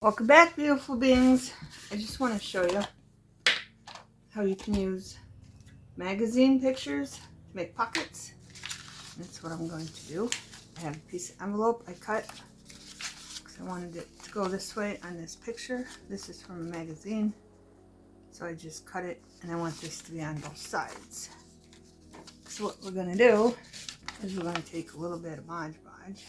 Welcome back, beautiful beings. I just want to show you how you can use magazine pictures to make pockets. That's what I'm going to do. I have a piece of envelope I cut because I wanted it to go this way on this picture. This is from a magazine, so I just cut it, and I want this to be on both sides. So what we're going to do is we're going to take a little bit of Mod Podge.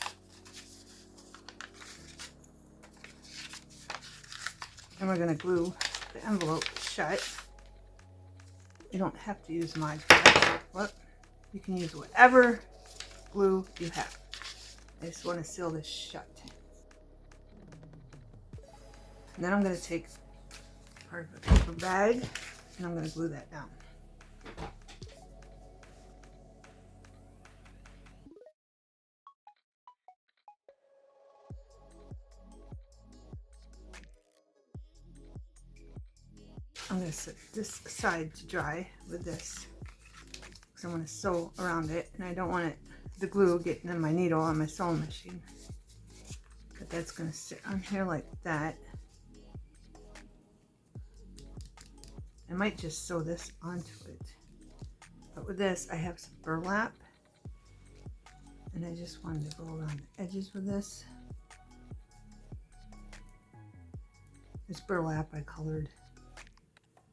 And we're going to glue the envelope shut. You don't have to use Mod Podge, but you can use whatever glue you have. I just want to seal this shut. And then I'm going to take part of a paper bag and I'm going to glue that down. I'm going to set this aside to dry with this because I want to sew around it, and I don't want the glue getting in my needle on my sewing machine. But that's going to sit on here like that. I might just sew this onto it. But with this, I have some burlap, and I just wanted to go around the edges with this. This burlap I colored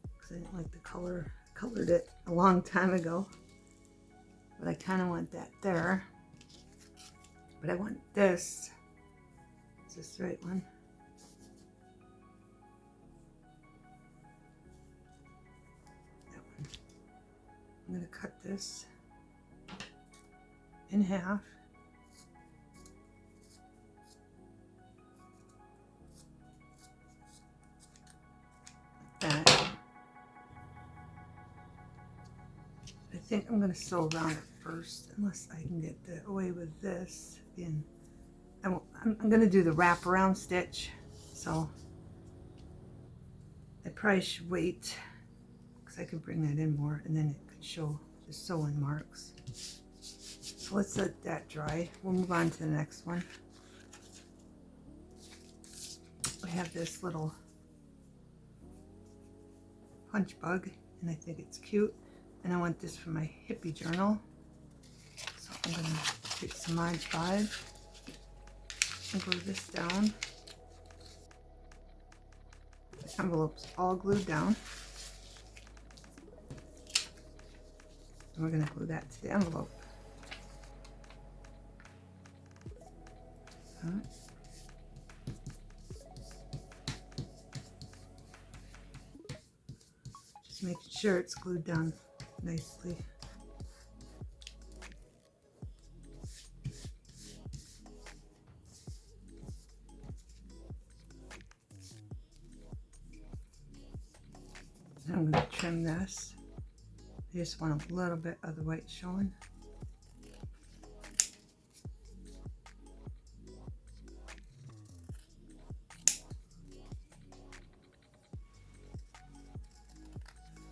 because I didn't like the color. I colored it a long time ago, but I kind of want that there. But I want this. Is this the right one? That one. I'm going to cut this in half. Like that. I think I'm going to sew around it first, unless I can get away with this. Again, I'm going to do the wraparound stitch, so I probably should wait because I could bring that in more, and then it could show the sewing marks. So let's let that dry. We'll move on to the next one. I have this little punch bug, and I think it's cute. And I want this for my hippie journal. So I'm going to take some Mod Podge and glue this down. The envelope's all glued down. And we're going to glue that to the envelope. All right. Just making sure it's glued down nicely. Now I'm going to trim this. I just want a little bit of the white showing.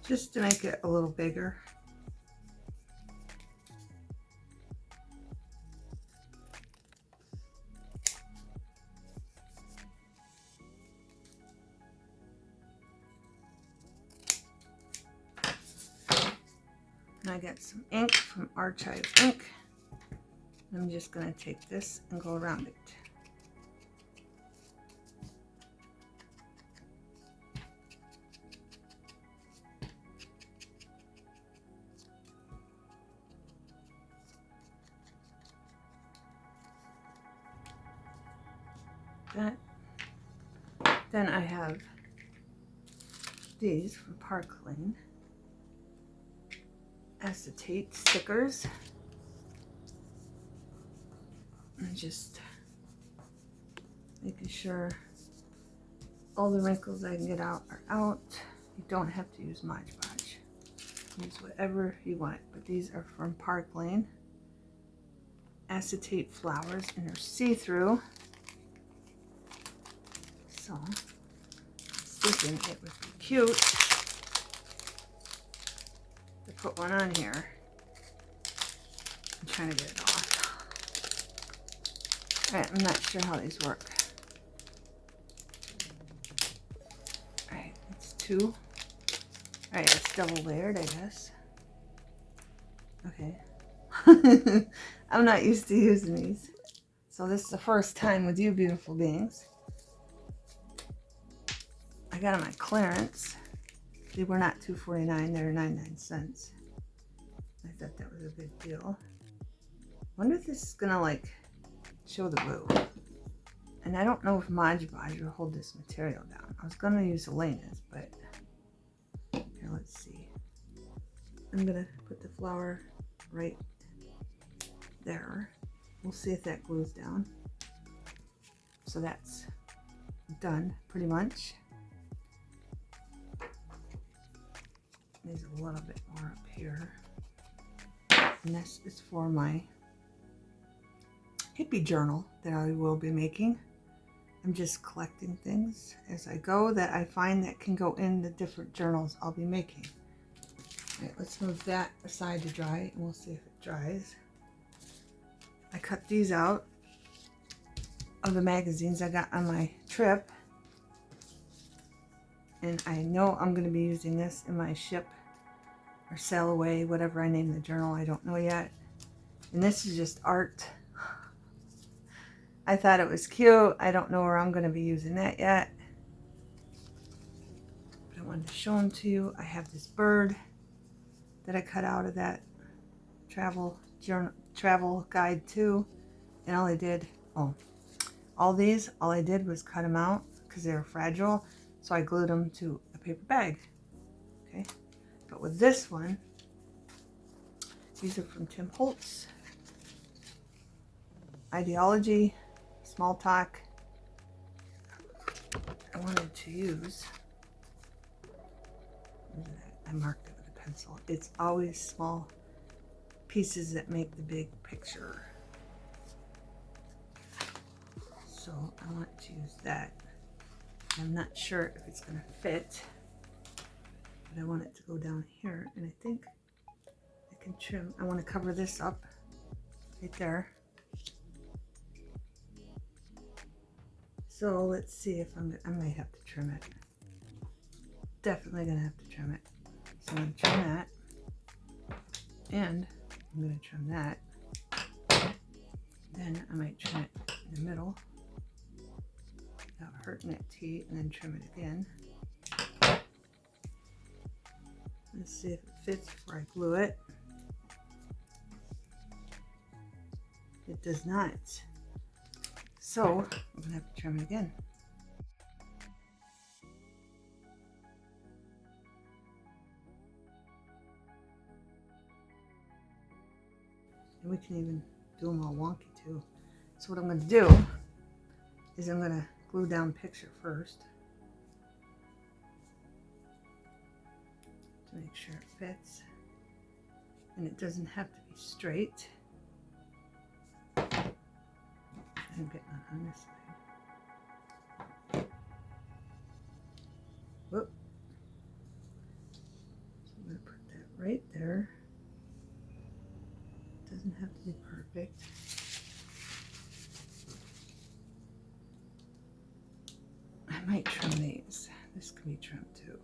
Just to make it a little bigger. And I got some ink from Archive Ink. I'm just going to take this and go around it. Then I have these from Park Lane acetate stickers. And just making sure all the wrinkles I can get out are out. You don't have to use Mod Podge. Use whatever you want, but these are from Park Lane acetate flowers, and they're see-through. So I was thinking it would be cute to put one on here. I'm trying to get it off. Alright, I'm not sure how these work. two. Alright, it's double layered, I guess. Okay. I'm not used to using these. So this is the first time with you beautiful beings. I got them on clearance. They were not $2.49, they were 99 cents. I thought that was a good deal. Wonder if this is gonna like show the glue. And I don't know if Mod Podge will hold this material down. I was gonna use Elena's, but here, let's see. I'm gonna put the flower right there. We'll see if that glues down. So that's done pretty much. There's a little bit more up here. And this is for my hippie journal that I will be making. I'm just collecting things as I go that I find that can go in the different journals I'll be making. All right, let's move that aside to dry and we'll see if it dries. I cut these out of the magazines I got on my trip. And I know I'm going to be using this in my ship or sail away, whatever I name the journal, I don't know yet. And this is just art. I thought it was cute. I don't know where I'm going to be using that yet. But I wanted to show them to you. I have this bird that I cut out of that travel guide too. And all I did was cut them out because they were fragile. So I glued them to a paper bag. Okay. But with this one, these are from Tim Holtz. Ideology, Small Talk. I wanted to use, I marked it with a pencil. It's always small pieces that make the big picture. So I want to use that. I'm not sure if it's going to fit, but I want it to go down here, and I think I can trim. I want to cover this up right there. So let's see if I might have to trim it. Definitely going to have to trim it. So I'm going to trim that, and I'm going to trim that. Then I might trim it in the middle without hurting that T, and then trim it again. Let's see if it fits before I glue it. It does not. So I'm gonna have to trim it again. And we can even do them all wonky too. So what I'm gonna do is I'm gonna glue down picture first to make sure it fits. And it doesn't have to be straight. I'm getting on this side. Whoop. So I'm going to put that right there. Doesn't have to be perfect. I might trim these. This can be trimmed too.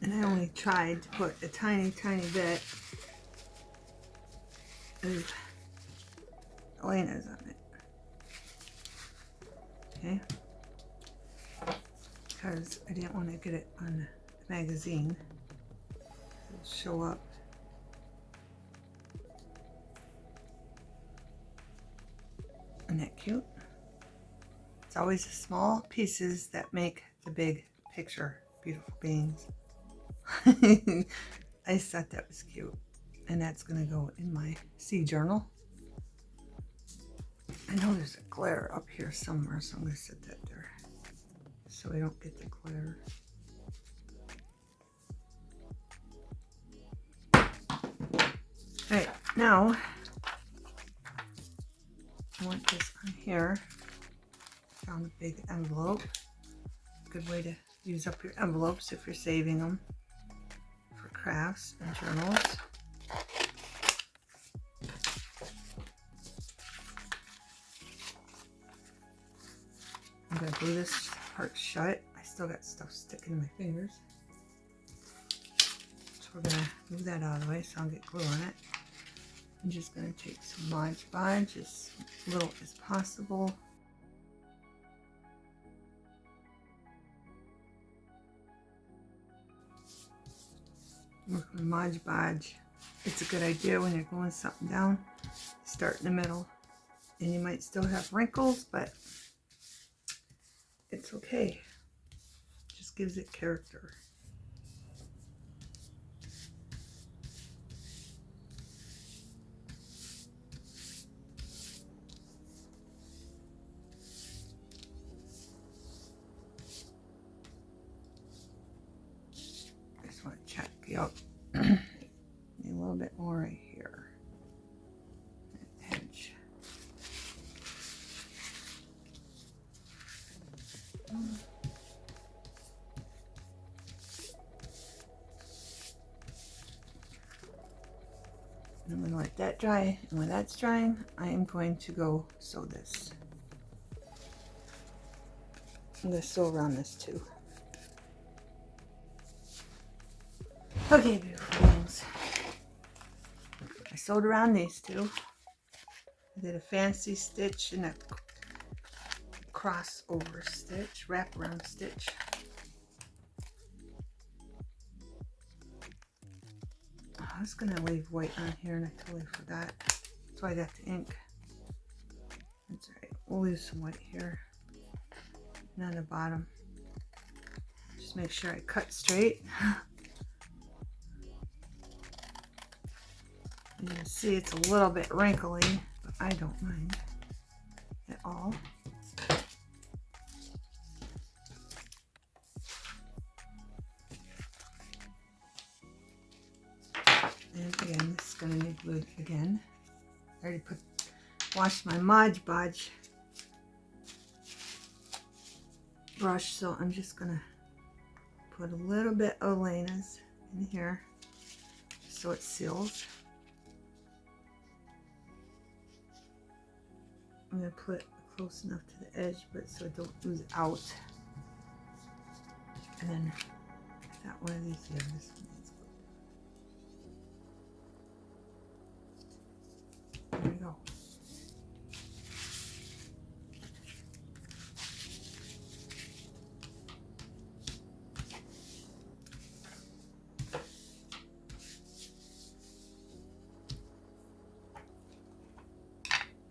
And I only tried to put a tiny, tiny bit of Elena's on it. Okay? Because I didn't want to get it on the magazine. It'll show up. Isn't that cute? It's always the small pieces that make the big picture, beautiful beings. I thought that was cute, and that's gonna go in my sea journal. I know there's a glare up here somewhere, so I'm gonna set that there so we don't get the glare. Alright, now I want this on here. Found a big envelope. Good way to use up your envelopes if you're saving them for crafts and journals. I'm going to glue this part shut. I still got stuff sticking in my fingers. So we're going to move that out of the way so I'll get glue on it. I'm just going to take some Mod Podge, as little as possible. Work with Mod Podge. It's a good idea when you're gluing something down. Start in the middle. And you might still have wrinkles, but it's okay. Just gives it character. I just want to check. Yep. Need a little bit more right here. Edge. I'm going to let that dry, and when that's drying, I am going to go sew this. I'm going to sew around this too. Okay, beautiful things. I sewed around these two. I did a fancy stitch and a crossover stitch, wraparound stitch. I was going to leave white on here and I totally forgot. That's why I got the ink. That's all right. We'll leave some white here. And on the bottom. Just make sure I cut straight. You can see it's a little bit wrinkly, but I don't mind at all. And again, this is going to need glued again. I already washed my Mod Podge brush, so I'm just going to put a little bit of Elena's in here so it seals. I'm going to put it close enough to the edge, but so it don't ooze out. And then I got one of these here. This one needs glue. There we go.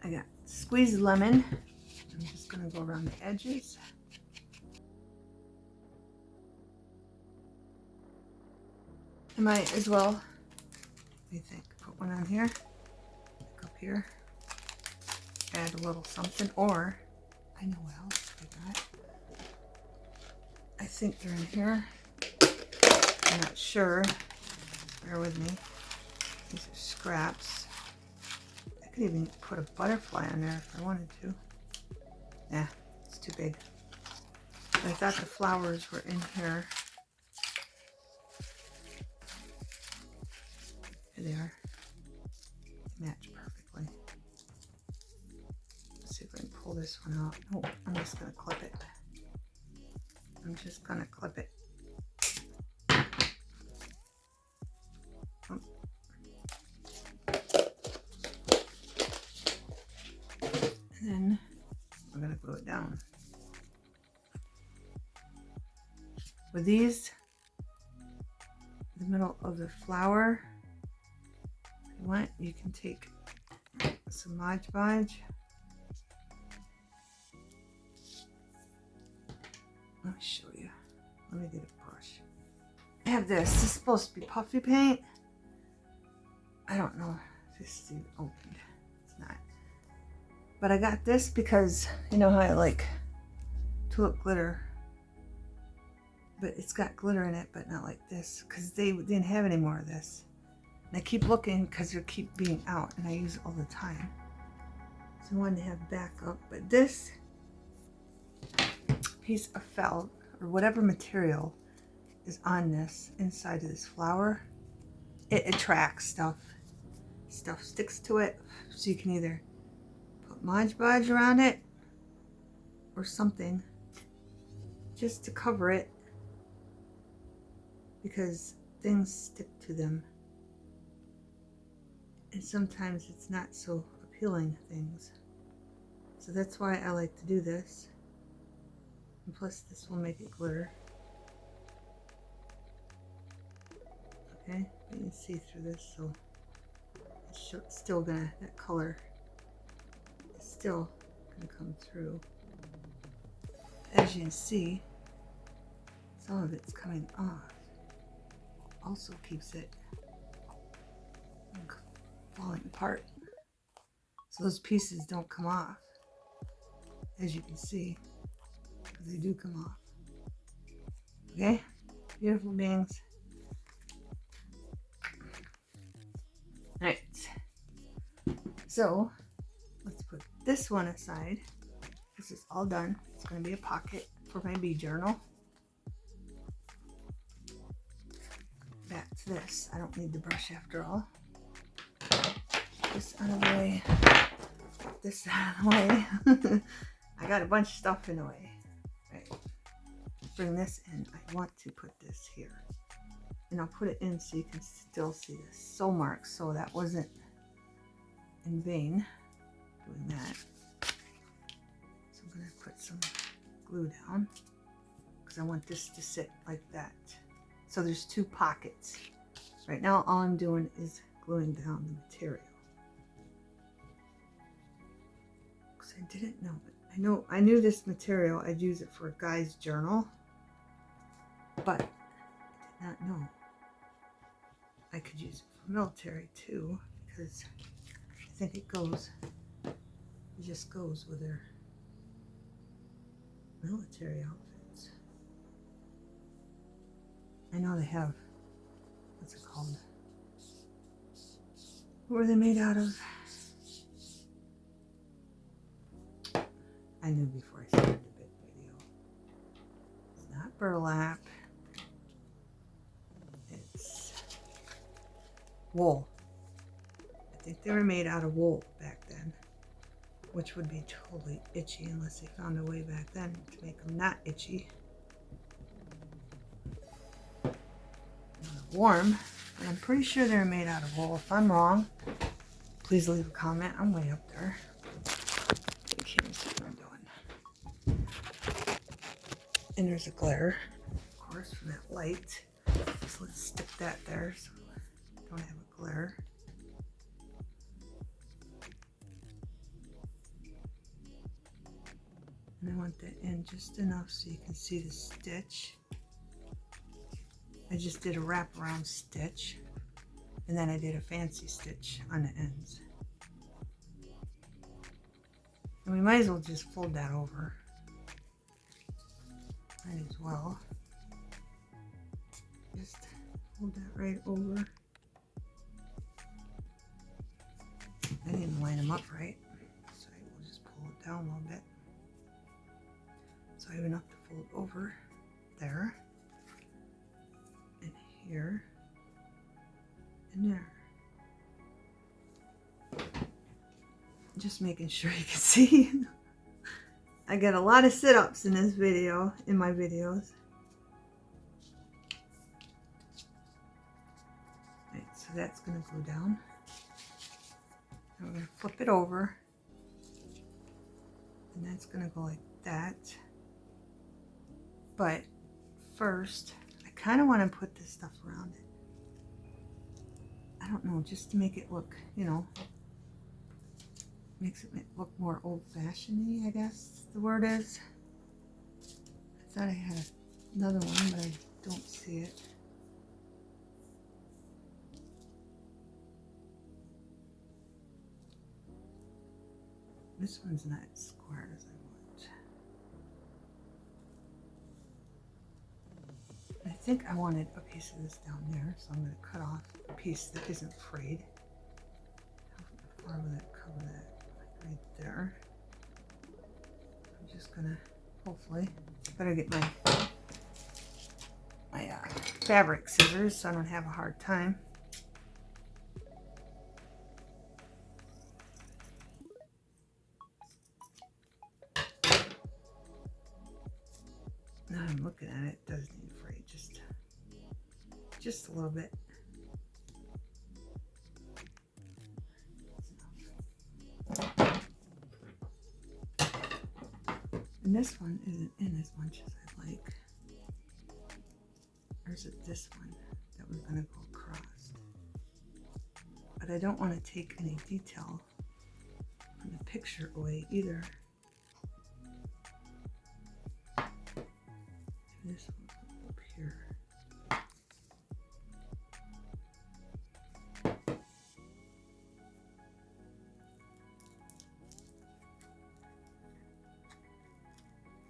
I got squeezed lemon. I'm just going to go around the edges. I might as well, what do you think? Put one on here, up here, add a little something, or I know what else I got. I think they're in here. I'm not sure. Bear with me. These are scraps. I could even put a butterfly on there if I wanted to. Nah, it's too big. I thought the flowers were in here. Here they are. They match perfectly. Let's see if I can pull this one out. Oh, I'm just going to clip it. I'm just going to clip it. And then we're going to glue it down. With these, the middle of the flower, if you want, you can take some Mod Podge. Let me show you. Let me get a brush. I have this. This is supposed to be puffy paint. I don't know if this is even opened. It's not. But I got this because you know how I like tulip glitter. But it's got glitter in it, but not like this. Because they didn't have any more of this. And I keep looking because they keep being out. And I use it all the time. So I wanted to have backup. But this piece of felt, or whatever material is on this, inside of this flower, it attracts stuff. Stuff sticks to it, so you can either put Mod Podge around it or something just to cover it, because things stick to them. And sometimes it's not so appealing things. So that's why I like to do this. And plus this will make it glitter. Okay, you can see through this, so it's still gonna, that color is still gonna come through. As you can see, some of it's coming off. Also keeps it from falling apart. So those pieces don't come off, as you can see, because they do come off. Okay, beautiful beings. Alright, so let's put this one aside. This is all done. It's going to be a pocket for my bee journal. Back to this. I don't need the brush after all. This out of the way. This out of the way. I got a bunch of stuff in the way. Right. Bring this in. I want to put this here. And I'll put it in so you can still see the sew marks. So that wasn't in vain doing that. So I'm going to put some glue down because I want this to sit like that. So there's two pockets. Right now all I'm doing is gluing down the material. Because I didn't know it. I knew this material, I'd use it for a guy's journal, but I did not know I could use it for military too, because I think it just goes with their military outfits. I know they have, what's it called? What were they made out of? I knew before I started the big video. It's not burlap. It's wool. I think they were made out of wool back then, which would be totally itchy unless they found a way back then to make them not itchy. Warm, but I'm pretty sure they're made out of wool. If I'm wrong, please leave a comment. I'm way up there. You can't see what I'm doing. And there's a glare, of course, from that light. So let's stick that there so I don't have a glare. And I want that in just enough so you can see the stitch. I just did a wraparound stitch, and then I did a fancy stitch on the ends. And we might as well just fold that over. Might as well. Just fold that right over. I didn't line them up right, so I will just pull it down a little bit. So I have enough to fold over there. And here, and there. Just making sure you can see. I get a lot of sit-ups in this video, in my videos. Right, so that's going to go down. And we're going to flip it over. And that's going to go like that. But first, I kind of want to put this stuff around it. I don't know, just to make it look, you know, makes it look more old-fashioned-y, I guess the word is. I thought I had another one, but I don't see it. This one's not as square as I want. I think I wanted a piece of this down there, so I'm going to cut off a piece that isn't frayed. How far will that cover that? Like right there. I'm just going to, hopefully, better get my fabric scissors so I don't have a hard time. just a little bit. And this one isn't in as much as I like. Or is it this one that was going to go across? But I don't want to take any detail from the picture away either. This one up here.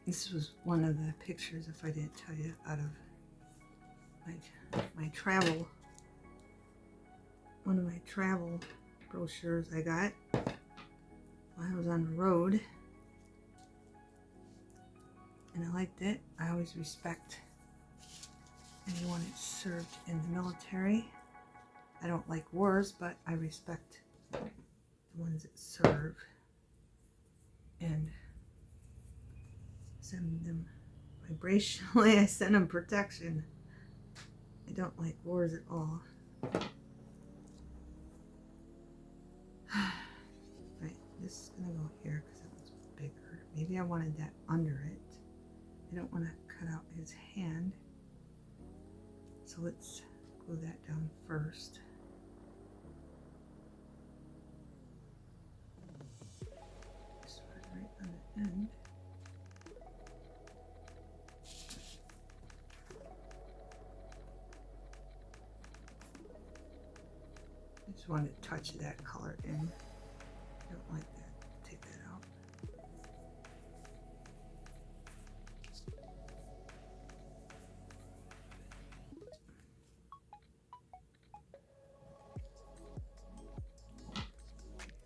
This was one of the pictures, if I didn't tell you, out of my travel, one of my travel brochures I got while I was on the road. And I liked it. I always respect anyone that served in the military. I don't like wars, but I respect the ones that serve and send them vibrationally. I send them protection. I don't like wars at all. Right, this is gonna go here because that one's bigger. Maybe I wanted that under it. I don't want to cut out his hand. So let's glue that down first. This one right on the end. I just wanted to touch that color in. I don't like that. Take that out.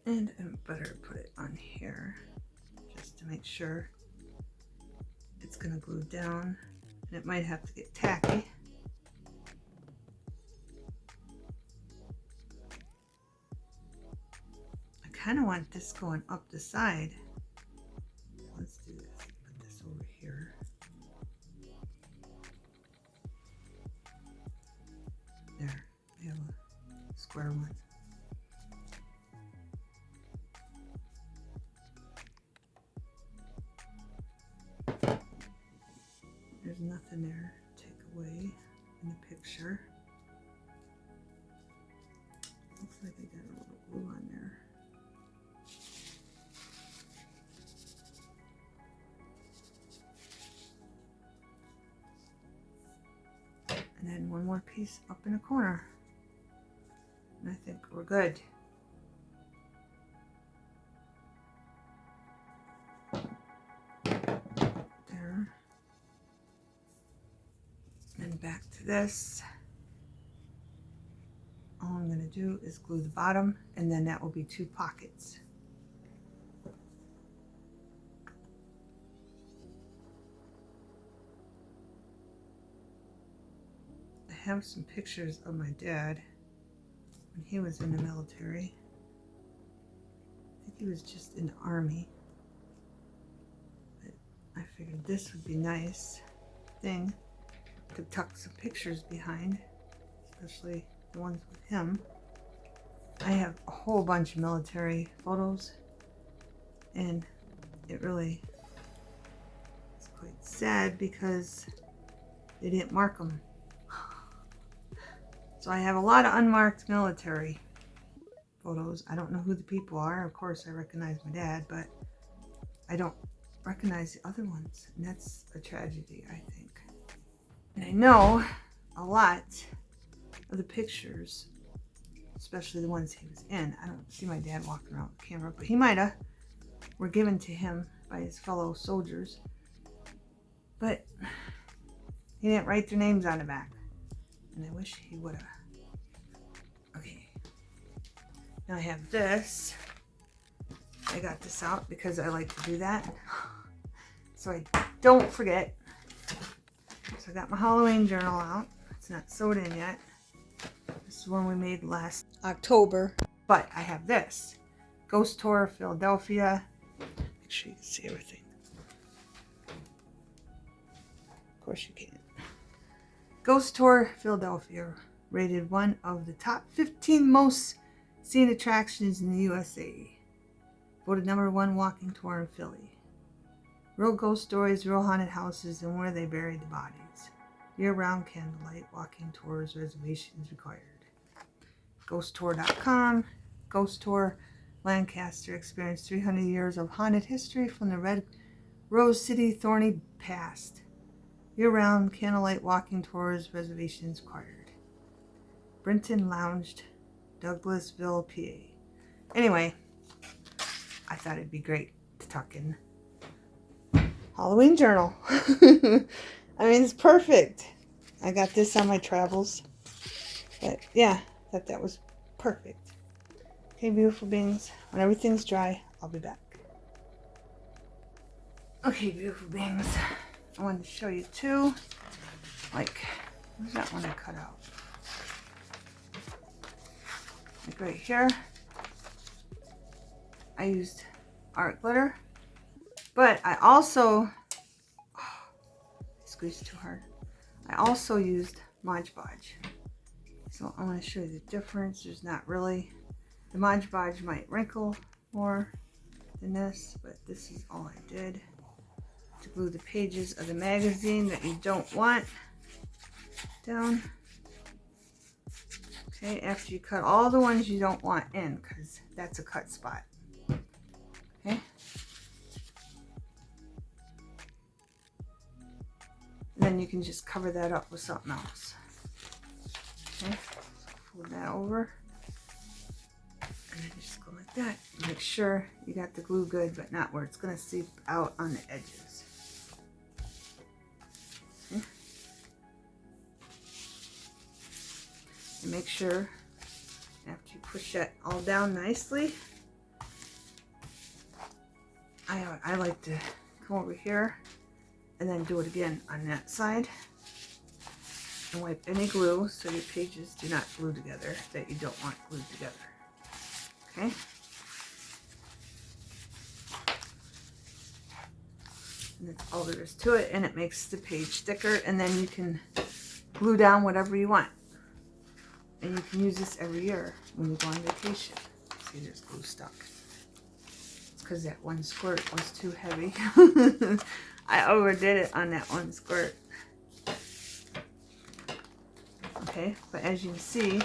And I better put it on here just to make sure it's going to glue down. And it might have to get tacky. I kind of want this going up the side. Let's do this. Put this over here. There, we have a square one. There's nothing there to take away in the picture. Looks like I got a little glue on there. And then one more piece up in the corner. And I think we're good. There. And back to this. All I'm going to do is glue the bottom, and then that will be 2 pockets. I have some pictures of my dad when he was in the military. I think he was just in the army. But I figured this would be a nice thing to tuck some pictures behind, especially the ones with him. I have a whole bunch of military photos, and it really is quite sad because they didn't mark them. So I have a lot of unmarked military photos. I don't know who the people are. Of course, I recognize my dad, but I don't recognize the other ones, and that's a tragedy, I think. And I know a lot of the pictures, especially the ones he was in. I don't see my dad walking around with a camera, but he might have. Were given to him by his fellow soldiers. But he didn't write their names on the back. And I wish he would have. Okay. Now I have this. I got this out because I like to do that. So I don't forget. So I got my Halloween journal out. It's not sewed in yet. This is one we made last October. But I have this. Ghost Tour Philadelphia. Make sure you can see everything. Of course you can't. Ghost Tour Philadelphia, rated one of the top 15 most seen attractions in the USA. Voted #1 walking tour in Philly. Real ghost stories, real haunted houses, and where they buried the bodies. Year-round candlelight walking tours, reservations required. GhostTour.com. Ghost Tour Lancaster experienced 300 years of haunted history from the Red Rose City thorny past. Year-round candlelight walking tours, reservations required. Brinton Lounged, Douglasville, PA. Anyway, I thought it'd be great to tuck in Halloween journal. I mean, it's perfect. I got this on my travels. But yeah, thought that was perfect. Okay, beautiful beings. When everything's dry, I'll be back. Okay, beautiful beings. I wanted to show you two. Like, where's that one I cut out? Like right here. I used art glitter. But I also, I squeezed too hard. I also used Mod Podge. So I want to show you the difference. There's not really, the Mod Podge might wrinkle more than this, but this is all I did to glue the pages of the magazine that you don't want down. Okay, after you cut all the ones you don't want in, because that's a cut spot. Okay. And then you can just cover that up with something else. Okay, so fold that over. And then just go like that. Make sure you got the glue good, but not where it's going to seep out on the edges. Okay. And make sure after you push that all down nicely, I like to come over here and then do it again on that side and wipe any glue so your pages do not glue together that you don't want glued together. Okay. And that's all there is to it, and it makes the page thicker, and then you can glue down whatever you want. And you can use this every year when you go on vacation. See, there's glue stuck. It's because that one squirt was too heavy. I overdid it on that one squirt. Okay, but as you can see,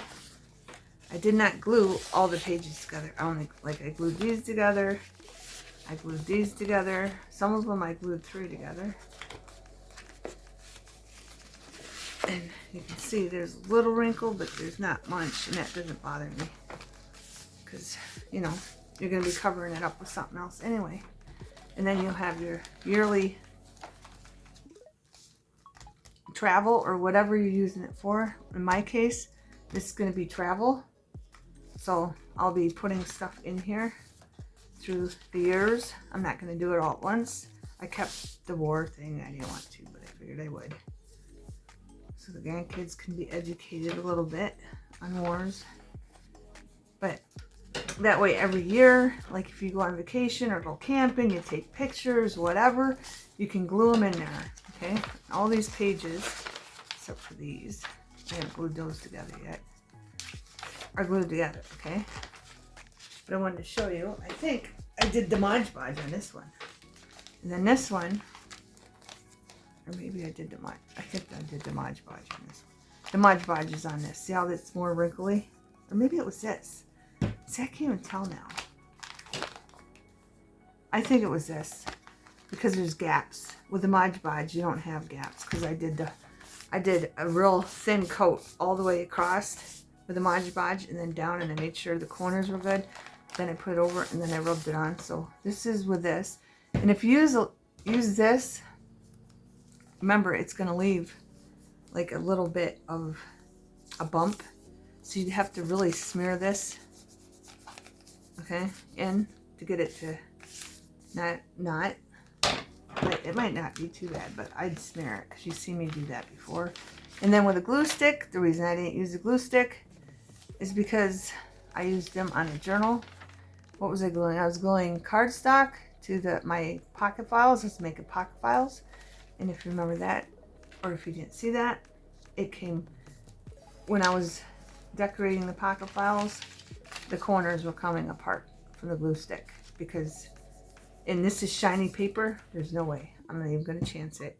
I did not glue all the pages together. I only, like, I glued these together. I glued these together. Some of them I glued 3 together. And you can see there's a little wrinkle, but there's not much, and that doesn't bother me. Because, you know, you're going to be covering it up with something else anyway. And then you'll have your yearly travel or whatever you're using it for. In my case, this is going to be travel. So I'll be putting stuff in here through the years. I'm not going to do it all at once. I kept the war thing. I didn't want to, but I figured I would. So the grandkids can be educated a little bit on wars. But that way every year, like if you go on vacation or go camping, you take pictures, whatever, you can glue them in there, okay? All these pages, except for these, I haven't glued those together yet, are glued together, okay? But I wanted to show you, I think I did the Mod Podge on this one. And then this one, or maybe I did the Mod, I think I did the Mod Podge on this one. The Mod Podge is on this. See how it's more wrinkly? Or maybe it was this. See, I can't even tell now. I think it was this. Because there's gaps. With the Mod Podge, you don't have gaps. Because I did a real thin coat all the way across with the Mod Podge and then down, and I made sure the corners were good. Then I put it over and then I rubbed it on. So this is with this. And if you use this, remember it's going to leave like a little bit of a bump. So you'd have to really smear this, okay, in to get it to not. It might not be too bad, but I'd smear it because you've seen me do that before. And then with a glue stick, the reason I didn't use a glue stick is because I used them on a journal. What was I gluing? I was gluing cardstock to my pocket files. I was making pocket files. And if you remember that, or if you didn't see that, it came, when I was decorating the pocket files, the corners were coming apart from the glue stick because, and this is shiny paper, there's no way I'm not even gonna chance it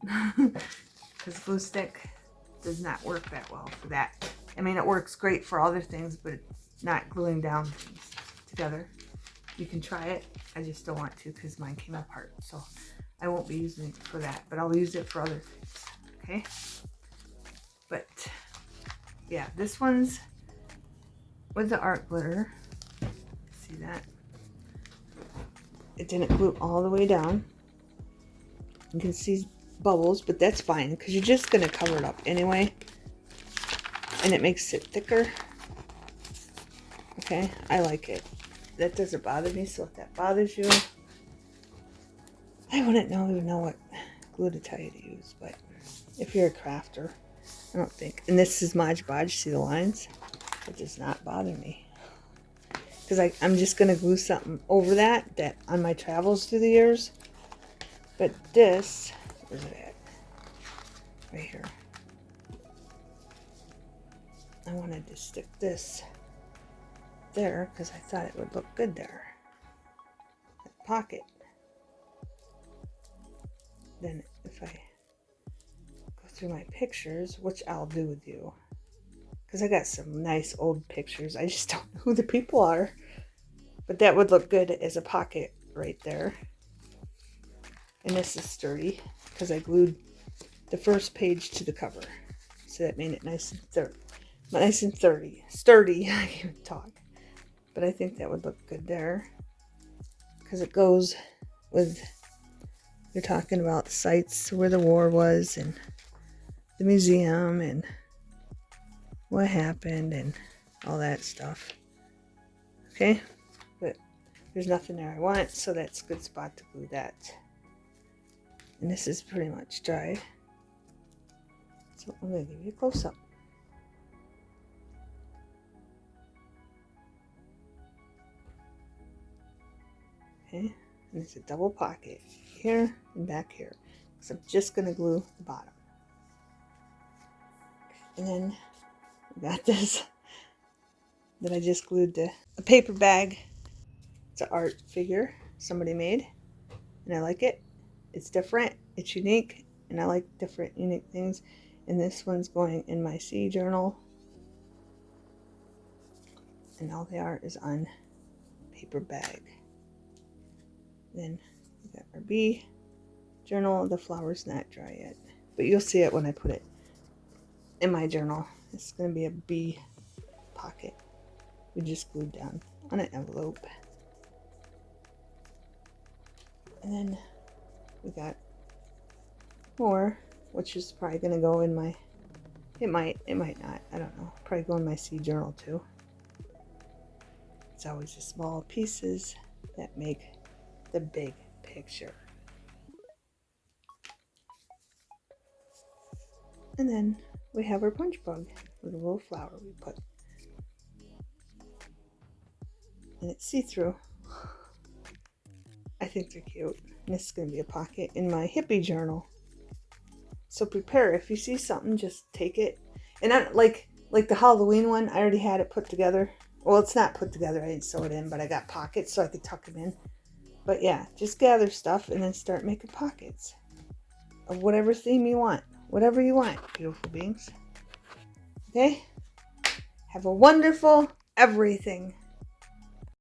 because glue stick does not work that well for that. I mean, it works great for other things, but not gluing down things together. You can try it. I just don't want to because mine came apart. So I won't be using it for that, but I'll use it for other things. Okay. But yeah, this one's with the art glitter. See that? It didn't glue all the way down. You can see bubbles, but that's fine because you're just going to cover it up anyway. And it makes it thicker. Okay, I like it. That doesn't bother me, so if that bothers you, I wouldn't even know what glue to tell you to use, but if you're a crafter, I don't think. And this is Mod Podge, see the lines? It does not bother me. Because I'm just going to glue something over that on my travels through the years. But this, where's it at? Right here. I wanted to stick this there because I thought it would look good there. That pocket. Then if I go through my pictures, which I'll do with you, because I got some nice old pictures. I just don't know who the people are. But that would look good as a pocket right there. And this is sturdy because I glued the first page to the cover. So that made it nice and sturdy. I can't even talk. But I think that would look good there. Because it goes with, you're talking about sites where the war was and the museum and what happened and all that stuff. Okay? But there's nothing there I want, so that's a good spot to glue that. And this is pretty much dry. So I'm going to give you a close-up. Okay, and it's a double pocket here and back here. So I'm just going to glue the bottom. And then we got this that I just glued to a paper bag. It's an art figure somebody made, and I like it. It's different, it's unique, and I like different unique things. And this one's going in my C journal. And all the art is on paper bag. Then we got our B journal. The flower's not dry yet, but you'll see it when I put it in my journal. It's going to be a B pocket. We just glued down on an envelope. And then we got more, which is probably going to go in my, it might not, I don't know, probably go in my C journal too. It's always the small pieces that make the big picture. And then we have our punch bug with a little flower we put. And it's see-through. I think they're cute. And this is going to be a pocket in my hippie journal. So prepare. If you see something, just take it. And I, like the Halloween one, I already had it put together. Well, it's not put together. I didn't sew it in, but I got pockets so I could tuck them in. But yeah, just gather stuff and then start making pockets of whatever theme you want. Whatever you want, beautiful beings. Okay? Have a wonderful everything.